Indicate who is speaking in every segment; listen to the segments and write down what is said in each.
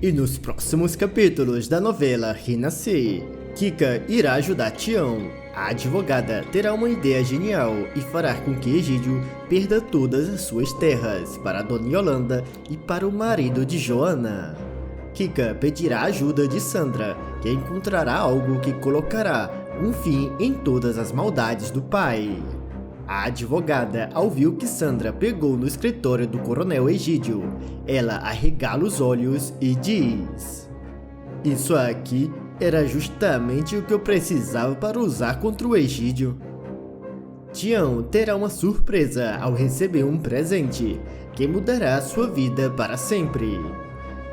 Speaker 1: E nos próximos capítulos da novela Renascer, Kika irá ajudar Tião. A advogada terá uma ideia genial e fará com que Egídio perda todas as suas terras para Dona Yolanda e para o marido de Joana. Kika pedirá a ajuda de Sandra, que encontrará algo que colocará um fim em todas as maldades do pai. A advogada, ao ver o que Sandra pegou no escritório do coronel Egídio, ela arregala os olhos e diz: "Isso aqui era justamente o que eu precisava para usar contra o Egídio." Tião terá uma surpresa ao receber um presente que mudará sua vida para sempre.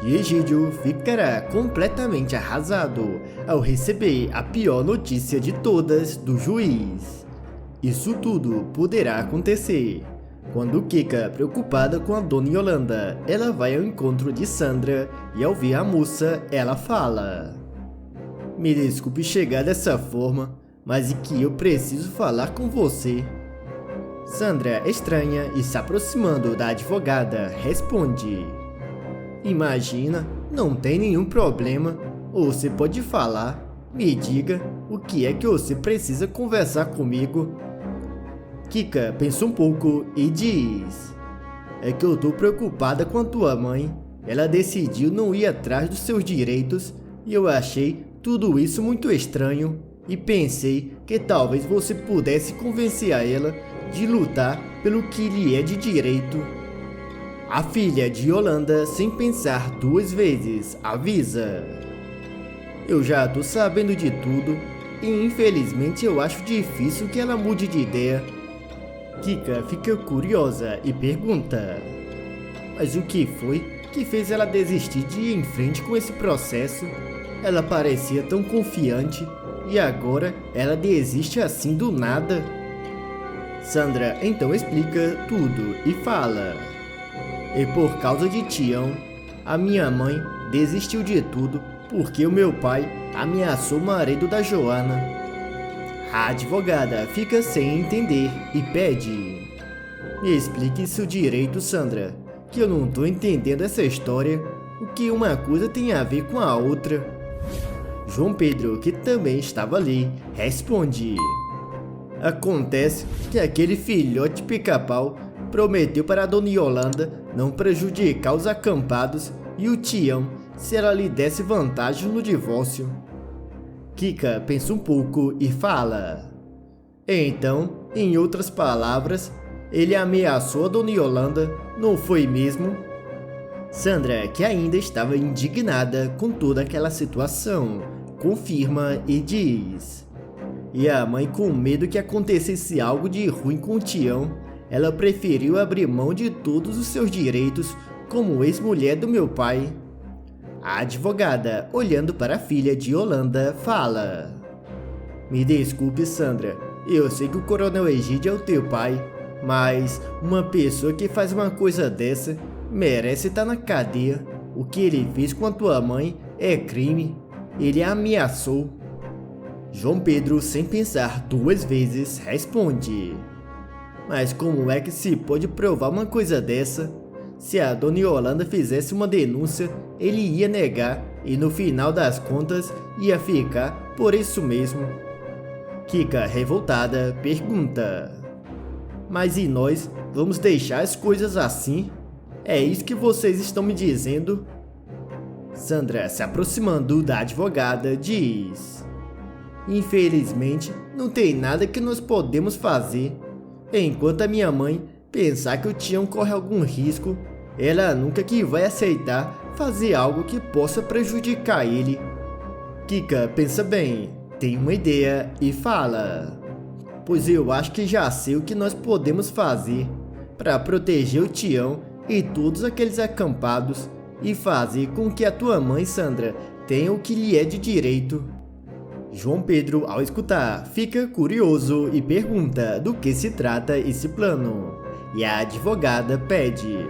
Speaker 1: E Egídio ficará completamente arrasado ao receber a pior notícia de todas do juiz. Isso tudo poderá acontecer quando Kika, preocupada com a Dona Yolanda, ela vai ao encontro de Sandra e ao ver a moça, ela fala: "Me desculpe chegar dessa forma, mas é que eu preciso falar com você." Sandra, estranha e se aproximando da advogada, responde: "Imagina, não tem nenhum problema, ou você pode falar. Me diga, o que é que você precisa conversar comigo?" Kika pensa um pouco e diz: "É que eu tô preocupada com a tua mãe. Ela decidiu não ir atrás dos seus direitos e eu achei tudo isso muito estranho e pensei que talvez você pudesse convencer a ela de lutar pelo que lhe é de direito." A filha de Yolanda, sem pensar duas vezes, avisa: "Eu já tô sabendo de tudo e infelizmente eu acho difícil que ela mude de ideia." Kika fica curiosa e pergunta: "Mas o que foi que fez ela desistir de ir em frente com esse processo? Ela parecia tão confiante e agora ela desiste assim do nada." Sandra então explica tudo e fala: "E por causa de Tião, a minha mãe desistiu de tudo porque o meu pai ameaçou o marido da Joana." A advogada fica sem entender e pede: "Me explique isso direito, Sandra, que eu não tô entendendo essa história. O que uma coisa tem a ver com a outra?" João Pedro, que também estava ali, responde: "Acontece que aquele filhote pica-pau prometeu para a Dona Yolanda não prejudicar os acampados e o Tião se ela lhe desse vantagem no divórcio." Kika pensa um pouco e fala: "Então, em outras palavras, ele ameaçou a Dona Yolanda, não foi mesmo?" Sandra, que ainda estava indignada com toda aquela situação, confirma e diz: "E a mãe, com medo que acontecesse algo de ruim com o Tião, ela preferiu abrir mão de todos os seus direitos como ex-mulher do meu pai." A advogada, olhando para a filha de Yolanda, fala: "Me desculpe, Sandra, eu sei que o coronel Egídio é o teu pai, mas uma pessoa que faz uma coisa dessa merece estar na cadeia. O que ele fez com a tua mãe é crime. Ele a ameaçou." João Pedro, sem pensar duas vezes, responde: "Mas como é que se pode provar uma coisa dessa? Se a Dona Yolanda fizesse uma denúncia, ele ia negar e no final das contas ia ficar por isso mesmo." Kika, revoltada, pergunta: "Mas e nós vamos deixar as coisas assim? É isso que vocês estão me dizendo?" Sandra, se aproximando da advogada, diz: "Infelizmente, não tem nada que nós podemos fazer. Enquanto a minha mãe pensar que o Tião corre algum risco, ela nunca que vai aceitar fazer algo que possa prejudicar ele." Kika pensa bem, tem uma ideia e fala: "Pois eu acho que já sei o que nós podemos fazer para proteger o Tião e todos aqueles acampados e fazer com que a tua mãe, Sandra, tenha o que lhe é de direito." João Pedro, ao escutar, fica curioso e pergunta do que se trata esse plano. E a advogada pede: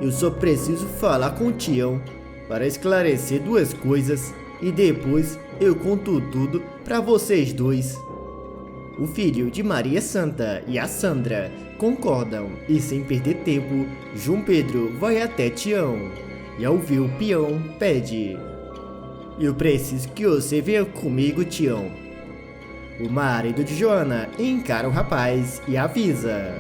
Speaker 1: "Eu só preciso falar com o Tião para esclarecer duas coisas e depois eu conto tudo para vocês dois." O filho de Maria Santa e a Sandra concordam e, sem perder tempo, João Pedro vai até Tião. e ao ouvir o peão, pede: eu preciso que você venha comigo, Tião. O marido de Joana encara o rapaz e avisa: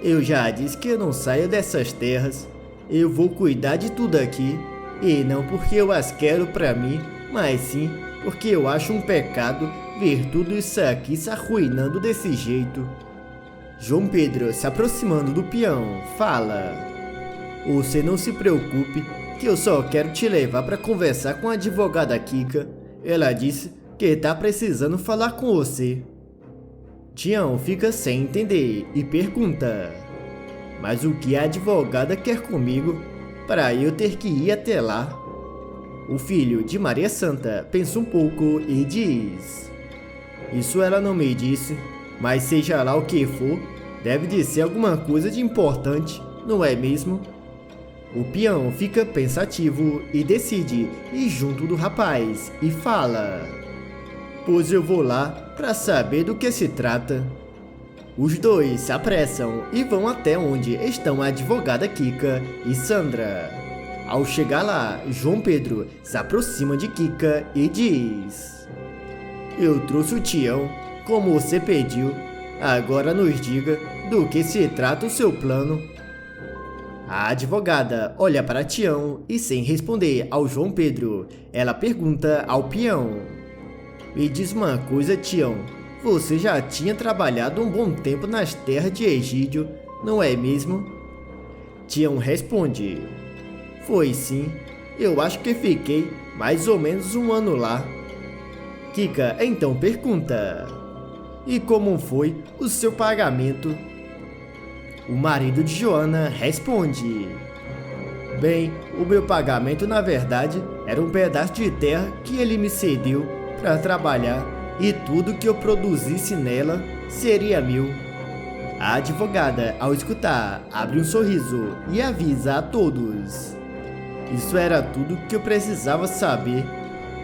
Speaker 1: eu já disse que eu não saio dessas terras. Eu vou cuidar de tudo aqui, e não porque eu as quero pra mim, mas sim porque eu acho um pecado ver tudo isso aqui se arruinando desse jeito. João Pedro, se aproximando do peão, fala: você não se preocupe, que eu só quero te levar para conversar com a advogada Kika. Ela disse que tá precisando falar com você. Tião fica sem entender e pergunta: mas o que a advogada quer comigo para eu ter que ir até lá? O filho de Maria Santa pensa um pouco e diz: isso ela não me disse, mas seja lá o que for, deve de ser alguma coisa de importante, não é mesmo? O peão fica pensativo e decide ir junto do rapaz e fala: pois eu vou lá para saber do que se trata. Os dois se apressam e vão até onde estão a advogada Kika e Sandra. Ao chegar lá, João Pedro se aproxima de Kika e diz: eu trouxe o Tião, como você pediu. Agora nos diga do que se trata o seu plano. A advogada olha para Tião e, sem responder ao João Pedro, ela pergunta ao peão: me diz uma coisa, Tião. Você já tinha trabalhado um bom tempo nas terras de Egídio, não é mesmo? Tião responde: foi sim. Eu acho que fiquei mais ou menos um ano lá. Kika então pergunta: e como foi o seu pagamento? O marido de Joana responde: bem, o meu pagamento na verdade era um pedaço de terra que ele me cedeu para trabalhar, e tudo que eu produzisse nela seria meu. A advogada, ao escutar, abre um sorriso e avisa a todos: isso era tudo que eu precisava saber.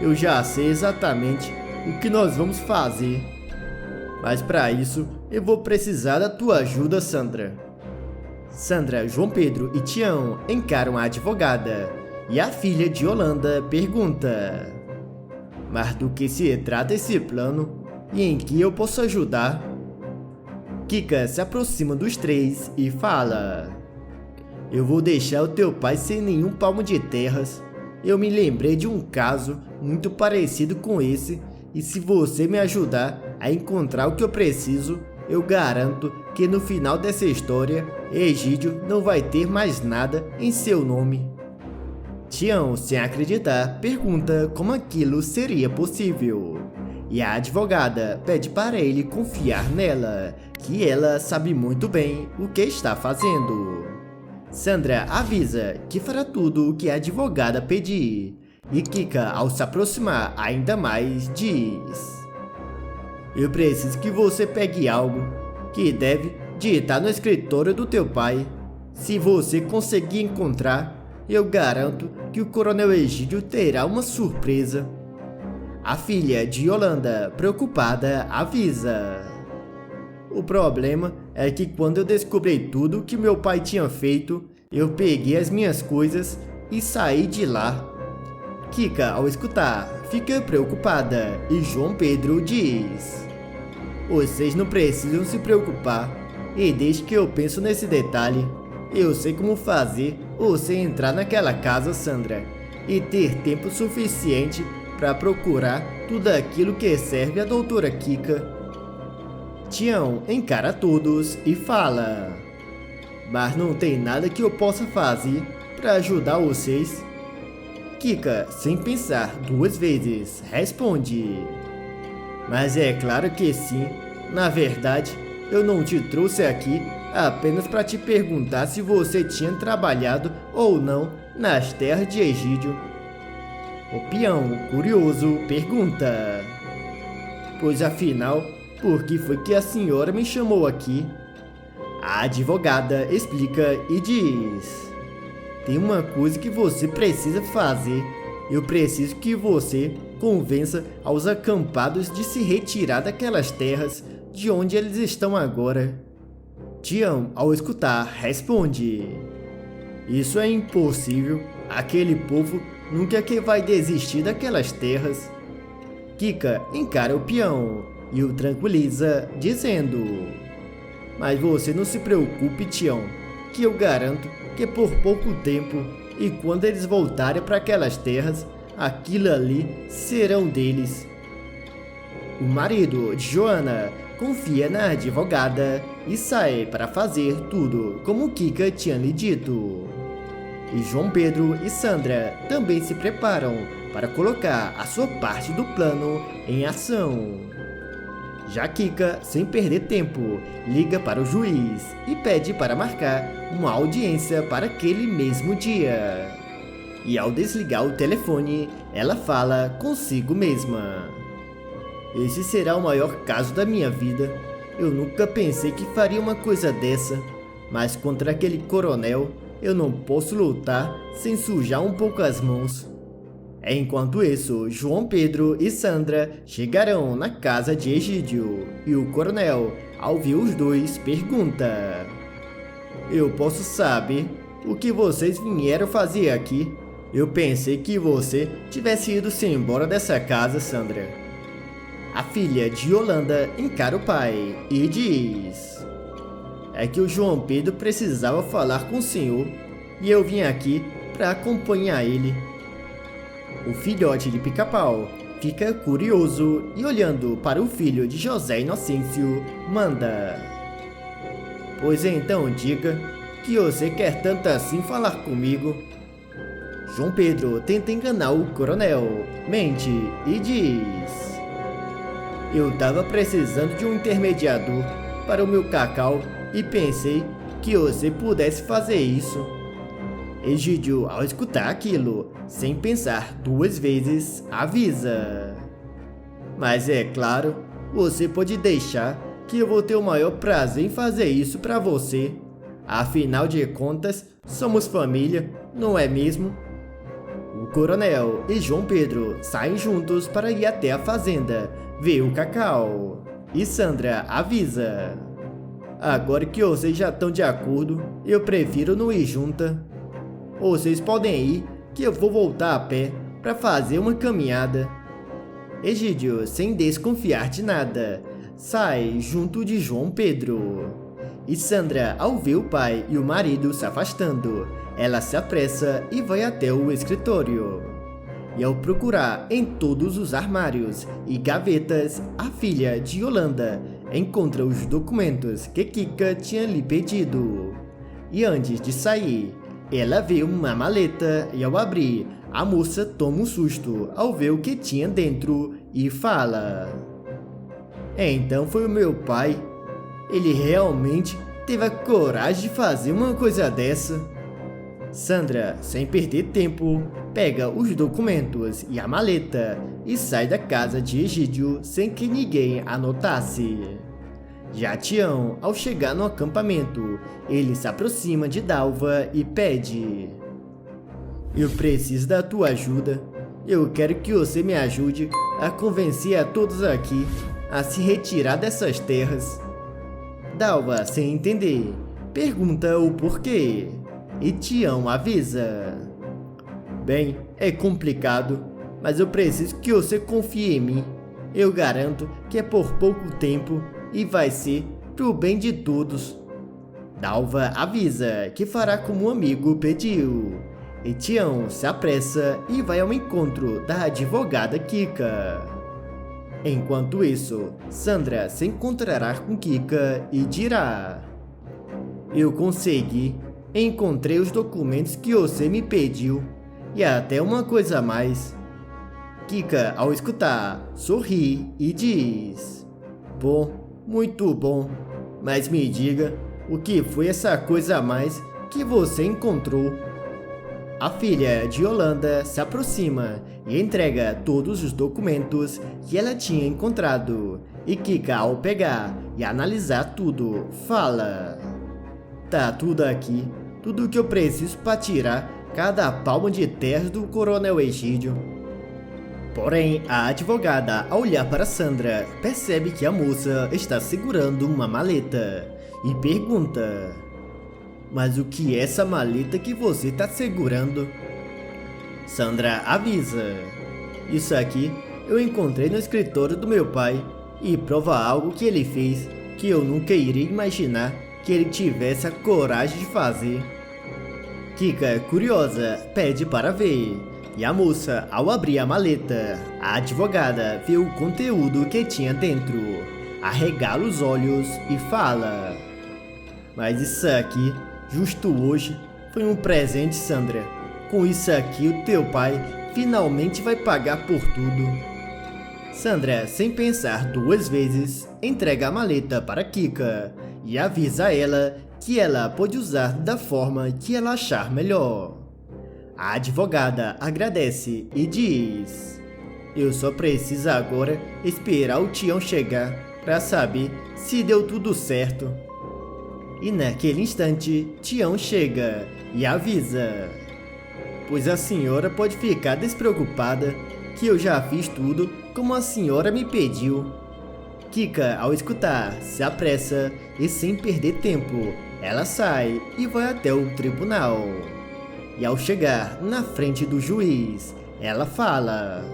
Speaker 1: Eu já sei exatamente o que nós vamos fazer. Mas para isso, eu vou precisar da tua ajuda, Sandra. Sandra, João Pedro e Tião encaram a advogada e a filha de Yolanda pergunta: mas do que se trata esse plano e em que eu posso ajudar? Kika se aproxima dos três e fala: eu vou deixar o teu pai sem nenhum palmo de terras. Eu me lembrei de um caso muito parecido com esse, e se você me ajudar a encontrar o que eu preciso, eu garanto que no final dessa história, Egídio não vai ter mais nada em seu nome. Tião, sem acreditar, pergunta como aquilo seria possível. E a advogada pede para ele confiar nela, que ela sabe muito bem o que está fazendo. Sandra avisa que fará tudo o que a advogada pedir. E Kika, ao se aproximar ainda mais, diz: eu preciso que você pegue algo que deve de estar no escritório do teu pai. Se você conseguir encontrar, eu garanto que o Coronel Egídio terá uma surpresa. A filha de Yolanda, preocupada, avisa: o problema é que quando eu descobri tudo que meu pai tinha feito, eu peguei as minhas coisas e saí de lá. Kika, ao escutar, fica preocupada e João Pedro diz: vocês não precisam se preocupar, e desde que eu penso nesse detalhe, eu sei como fazer você entrar naquela casa, Sandra, e ter tempo suficiente para procurar tudo aquilo que serve a doutora Kika. Tião encara todos e fala: mas não tem nada que eu possa fazer para ajudar vocês? Kika, sem pensar duas vezes, responde: mas é claro que sim. Na verdade, eu não te trouxe aqui apenas para te perguntar se você tinha trabalhado ou não nas terras de Egídio. O peão, curioso, pergunta: pois afinal, por que foi que a senhora me chamou aqui? A advogada explica e diz: tem uma coisa que você precisa fazer. Eu preciso que você convença aos acampados de se retirar daquelas terras de onde eles estão agora. Tião, ao escutar, responde: isso é impossível. Aquele povo nunca que vai desistir daquelas terras. Kika encara o peão e o tranquiliza, dizendo: Mas você não se preocupe, Tião, que eu garanto que por pouco tempo, e quando eles voltarem para aquelas terras, aquilo ali serão deles. O marido de Joana confia na advogada e sai para fazer tudo como Kika tinha lhe dito. E João Pedro e Sandra também se preparam para colocar a sua parte do plano em ação. Já Kika, sem perder tempo, liga para o juiz e pede para marcar uma audiência para aquele mesmo dia. E ao desligar o telefone, ela fala consigo mesma: Esse será o maior caso da minha vida. Eu nunca pensei que faria uma coisa dessa, mas contra aquele coronel eu não posso lutar sem sujar um pouco as mãos. Enquanto isso, João Pedro e Sandra chegarão na casa de Egídio e o coronel, ao ver os dois, pergunta: Eu posso saber o que vocês vieram fazer aqui? Eu pensei que você tivesse ido-se embora dessa casa, Sandra. A filha de Yolanda encara o pai e diz: É que o João Pedro precisava falar com o senhor e eu vim aqui para acompanhar ele. O filhote de Pica-Pau fica curioso e, olhando para o filho de José Inocêncio, manda: Pois então diga que você quer tanto assim falar comigo. João Pedro tenta enganar o coronel, mente e diz: Eu tava precisando de um intermediador para o meu cacau e pensei que você pudesse fazer isso. Egídio, ao escutar aquilo, sem pensar duas vezes, avisa: Mas é claro, você pode deixar que eu vou ter o maior prazer em fazer isso para você. Afinal de contas, somos família, não é mesmo? O coronel e João Pedro saem juntos para ir até a fazenda ver o cacau. E Sandra avisa: Agora que vocês já estão de acordo, eu prefiro não ir junta. Vocês podem ir, que eu vou voltar a pé para fazer uma caminhada. Egídio, sem desconfiar de nada, sai junto de João Pedro. E Sandra, ao ver o pai e o marido se afastando, ela se apressa e vai até o escritório. E ao procurar em todos os armários e gavetas, a filha de Yolanda encontra os documentos que Kika tinha lhe pedido. E antes de sair, ela vê uma maleta e, ao abrir, a moça toma um susto ao ver o que tinha dentro e fala: Então foi o meu pai. Ele realmente teve a coragem de fazer uma coisa dessa. Sandra, sem perder tempo, pega os documentos e a maleta e sai da casa de Egídio sem que ninguém a notasse. Já Tião, ao chegar no acampamento, ele se aproxima de Dalva e pede: Eu preciso da tua ajuda. Eu quero que você me ajude a convencer a todos aqui a se retirar dessas terras. Dalva, sem entender, pergunta o porquê. E Tião avisa: Bem, é complicado, mas eu preciso que você confie em mim. Eu garanto que é por pouco tempo e vai ser pro bem de todos. Dalva avisa que fará como o amigo pediu. E Tião se apressa e vai ao encontro da advogada Kika. Enquanto isso, Sandra se encontrará com Kika e dirá: Eu consegui. Encontrei os documentos que você me pediu. E até uma coisa a mais. Kika, ao escutar, sorri e diz: Bom, muito bom. Mas me diga, o que foi essa coisa a mais que você encontrou? A filha de Yolanda se aproxima e entrega todos os documentos que ela tinha encontrado. E Kika, ao pegar e analisar tudo, fala: Tá tudo aqui. Tudo o que eu preciso para tirar cada palmo de terra do coronel Egídio. Porém, a advogada, ao olhar para Sandra, percebe que a moça está segurando uma maleta e pergunta: Mas o que é essa maleta que você está segurando? Sandra avisa. Isso aqui eu encontrei no escritório do meu pai e prova algo que ele fez que eu nunca iria imaginar que ele tivesse a coragem de fazer. Kika, curiosa, pede para ver. E a moça, ao abrir a maleta, a advogada vê o conteúdo que tinha dentro, arregala os olhos e fala: mas isso aqui, justo hoje, foi um presente, Sandra. Com isso aqui o teu pai finalmente vai pagar por tudo. Sandra, sem pensar duas vezes, entrega a maleta para Kika e avisa ela que ela pode usar da forma que ela achar melhor. A advogada agradece e diz: eu só preciso agora esperar o Tião chegar para saber se deu tudo certo. E naquele instante, Tião chega e avisa: pois a senhora pode ficar despreocupada que eu já fiz tudo como a senhora me pediu. Kika, ao escutar, se apressa e sem perder tempo, ela sai e vai até o tribunal. E ao chegar na frente do juiz, ela fala: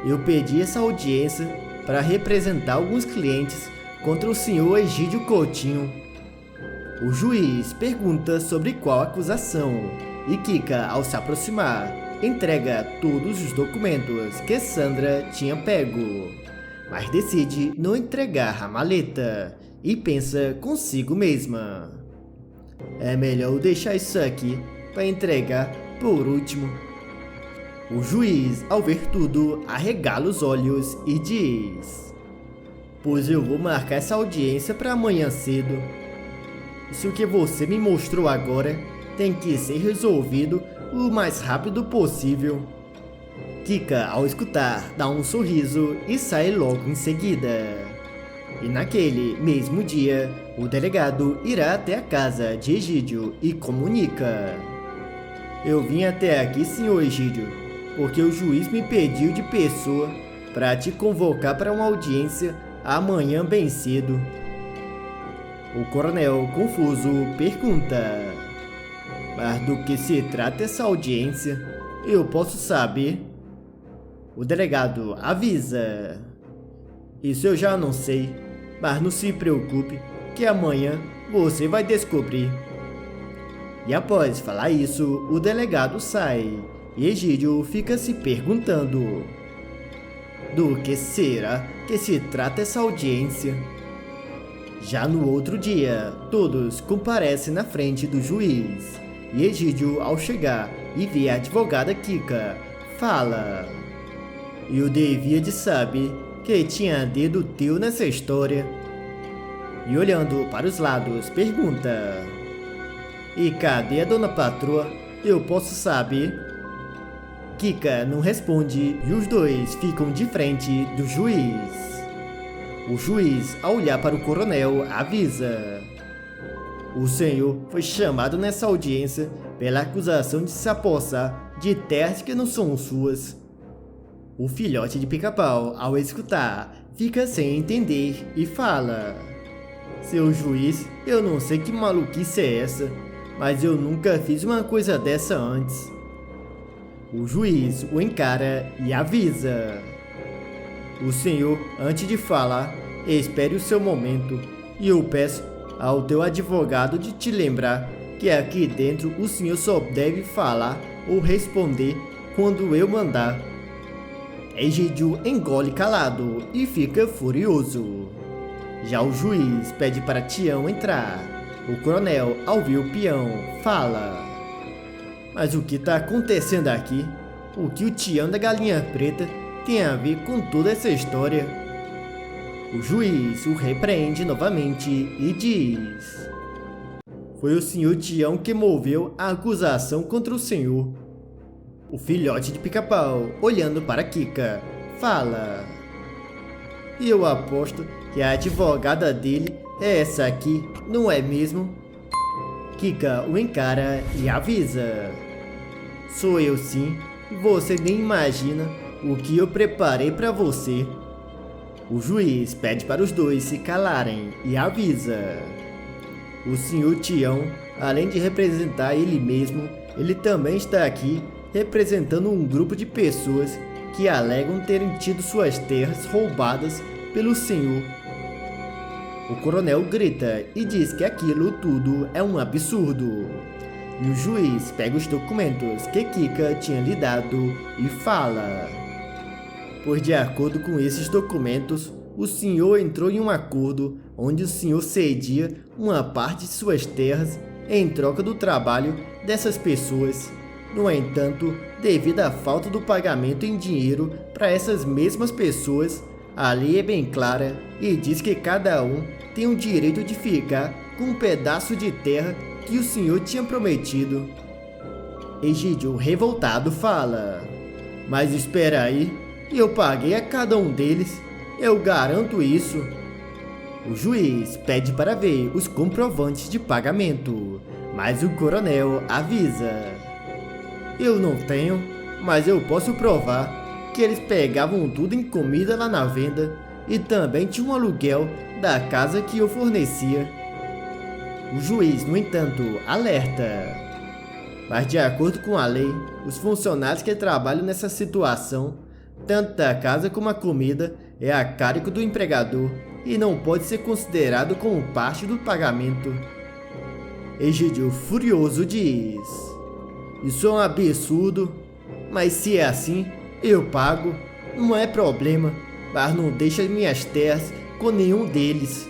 Speaker 1: eu pedi essa audiência para representar alguns clientes contra o senhor Egídio Coutinho. O juiz pergunta sobre qual acusação e Kika, ao se aproximar, entrega todos os documentos que Sandra tinha pego, mas decide não entregar a maleta e pensa consigo mesma: é melhor eu deixar isso aqui para entregar por último. O juiz, ao ver tudo, arregala os olhos e diz: pois eu vou marcar essa audiência para amanhã cedo. Isso que você me mostrou agora tem que ser resolvido o mais rápido possível. Kika, ao escutar, dá um sorriso e sai logo em seguida. E naquele mesmo dia, o delegado irá até a casa de Egídio e comunica: eu vim até aqui, senhor Egídio, porque o juiz me pediu de pessoa para te convocar para uma audiência amanhã bem cedo. O coronel, confuso, pergunta: mas do que se trata essa audiência? Eu posso saber? O delegado avisa: isso eu já não sei, mas não se preocupe, que amanhã você vai descobrir. E após falar isso, o delegado sai e Egídio fica se perguntando: do que será que se trata essa audiência? Já no outro dia, todos comparecem na frente do juiz. E Egídio, ao chegar e ver a advogada Kika, fala: eu devia de saber que tinha dedo teu nessa história. E olhando para os lados, pergunta: e cadê a dona patroa? Eu posso saber? Kika não responde e os dois ficam de frente do juiz. O juiz, ao olhar para o coronel, avisa: o senhor foi chamado nessa audiência pela acusação de se apossar de terras que não são suas. O filhote de Pica-Pau, ao escutar, fica sem entender e fala: seu juiz, eu não sei que maluquice é essa, mas eu nunca fiz uma coisa dessa antes. O juiz o encara e avisa: o senhor, antes de falar, espere o seu momento, e eu peço ao teu advogado de te lembrar que aqui dentro o senhor só deve falar ou responder quando eu mandar. Egídio engole calado e fica furioso. Já o juiz pede para Tião entrar. O coronel, ao ver o peão, fala: mas o que está acontecendo aqui? O que o Tião da Galinha Preta tem a ver com toda essa história? O juiz o repreende novamente e diz: foi o senhor Tião que moveu a acusação contra o senhor. O filhote de Pica-Pau, olhando para Kika, fala: e eu aposto que a advogada dele é essa aqui, não é mesmo? Kika o encara e avisa: sou eu sim, você nem imagina o que eu preparei para você. O juiz pede para os dois se calarem e avisa: o senhor Tião, além de representar ele mesmo, ele também está aqui representando um grupo de pessoas que alegam terem tido suas terras roubadas pelo senhor. O coronel grita e diz que aquilo tudo é um absurdo. E o juiz pega os documentos que Kika tinha lhe dado e fala: pois de acordo com esses documentos, o senhor entrou em um acordo onde o senhor cedia uma parte de suas terras em troca do trabalho dessas pessoas. No entanto, devido à falta do pagamento em dinheiro para essas mesmas pessoas, a lei é bem clara e diz que cada um tem o direito de ficar com um pedaço de terra que o senhor tinha prometido. Egídio, revoltado, fala: mas espera aí, eu paguei a cada um deles, eu garanto isso. O juiz pede para ver os comprovantes de pagamento, mas o coronel avisa: eu não tenho, mas eu posso provar que eles pegavam tudo em comida lá na venda e também tinha um aluguel da casa que eu fornecia. O juiz, no entanto, alerta: mas de acordo com a lei, os funcionários que trabalham nessa situação, tanto a casa como a comida, é a cargo do empregador e não pode ser considerado como parte do pagamento. Egídio, furioso, diz: isso é um absurdo, mas se é assim, eu pago, não é problema, mas não deixa minhas terras com nenhum deles.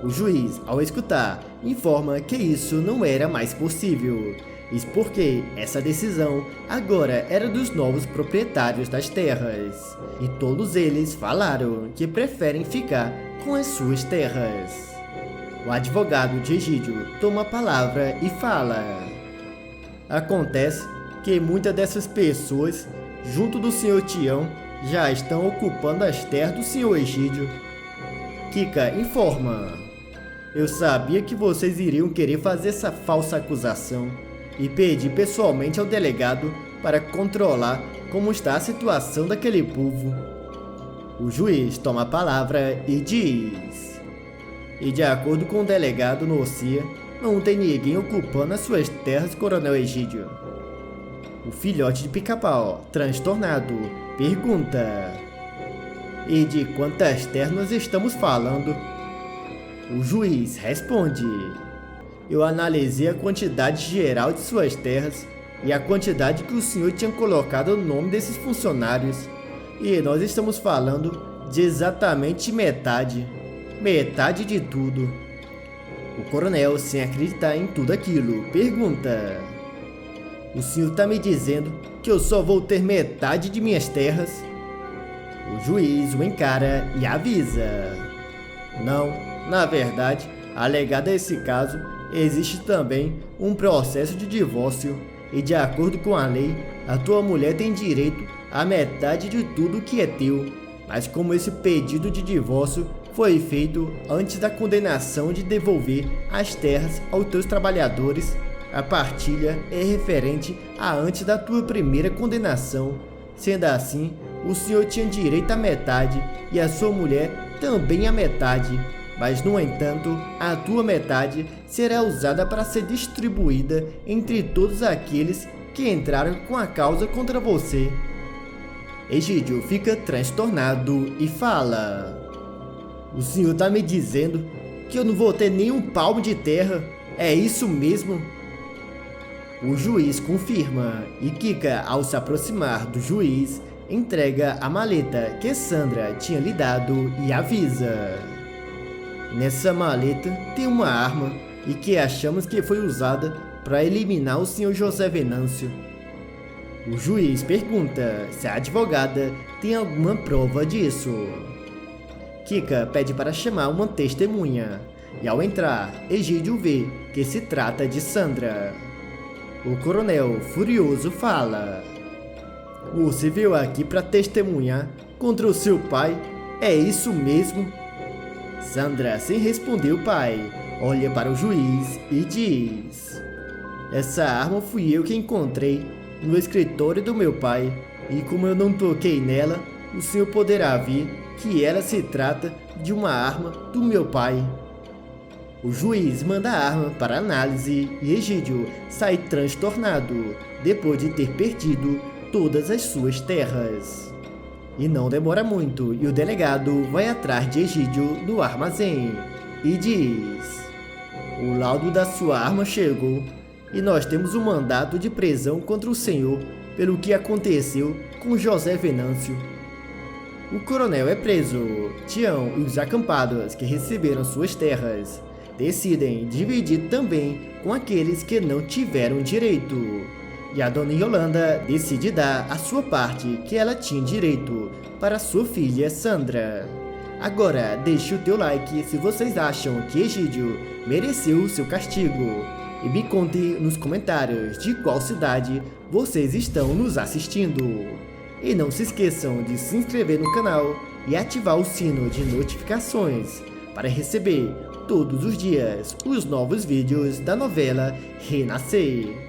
Speaker 1: O juiz, ao escutar, informa que isso não era mais possível, isso porque essa decisão agora era dos novos proprietários das terras, e todos eles falaram que preferem ficar com as suas terras. O advogado de Egídio toma a palavra e fala: acontece que muitas dessas pessoas, junto do Sr. Tião, já estão ocupando as terras do Sr. Egídio. Kika informa: eu sabia que vocês iriam querer fazer essa falsa acusação e pedi pessoalmente ao delegado para controlar como está a situação daquele povo. O juiz toma a palavra e diz: e de acordo com o delegado Norcia, não tem ninguém ocupando as suas terras, coronel Egídio. O filhote de Pica-Pau, transtornado, pergunta: e de quantas terras nós estamos falando? O juiz responde: eu analisei a quantidade geral de suas terras e a quantidade que o senhor tinha colocado no nome desses funcionários, e nós estamos falando de exatamente metade de tudo. O coronel, sem acreditar em tudo aquilo, pergunta: o senhor está me dizendo que eu só vou ter metade de minhas terras? O juiz o encara e avisa: não, na verdade, alegado a esse caso, existe também um processo de divórcio e, de acordo com a lei, a tua mulher tem direito à metade de tudo que é teu, mas como esse pedido de divórcio foi feito antes da condenação de devolver as terras aos teus trabalhadores, a partilha é referente a antes da tua primeira condenação. Sendo assim, o senhor tinha direito à metade e a sua mulher também à metade, mas no entanto, a tua metade será usada para ser distribuída entre todos aqueles que entraram com a causa contra você. Egídio fica transtornado e fala: o senhor está me dizendo que eu não vou ter nenhum palmo de terra? É isso mesmo? O juiz confirma e Kika, ao se aproximar do juiz, entrega a maleta que Sandra tinha lhe dado e avisa: nessa maleta tem uma arma e que achamos que foi usada para eliminar o Sr. José Venâncio. O juiz pergunta se a advogada tem alguma prova disso. Kika pede para chamar uma testemunha e, ao entrar, Egídio vê que se trata de Sandra. O coronel, furioso, fala: você veio aqui para testemunhar contra o seu pai? É isso mesmo? Sandra, sem responder o pai, olha para o juiz e diz: essa arma fui eu que encontrei no escritório do meu pai, e como eu não toquei nela, o senhor poderá ver que ela se trata de uma arma do meu pai. O juiz manda a arma para análise e Egídio sai transtornado depois de ter perdido todas as suas terras. E não demora muito e o delegado vai atrás de Egídio no armazém e diz: "O laudo da sua arma chegou e nós temos um mandato de prisão contra o senhor pelo que aconteceu com José Venâncio." O coronel é preso. Tião e os acampados que receberam suas terras decidem dividir também com aqueles que não tiveram direito. E a dona Yolanda decide dar a sua parte que ela tinha direito para sua filha Sandra. Agora deixe o teu like se vocês acham que Egídio mereceu o seu castigo. E me conte nos comentários de qual cidade vocês estão nos assistindo. E não se esqueçam de se inscrever no canal e ativar o sino de notificações para receber todos os dias os novos vídeos da novela Renascer.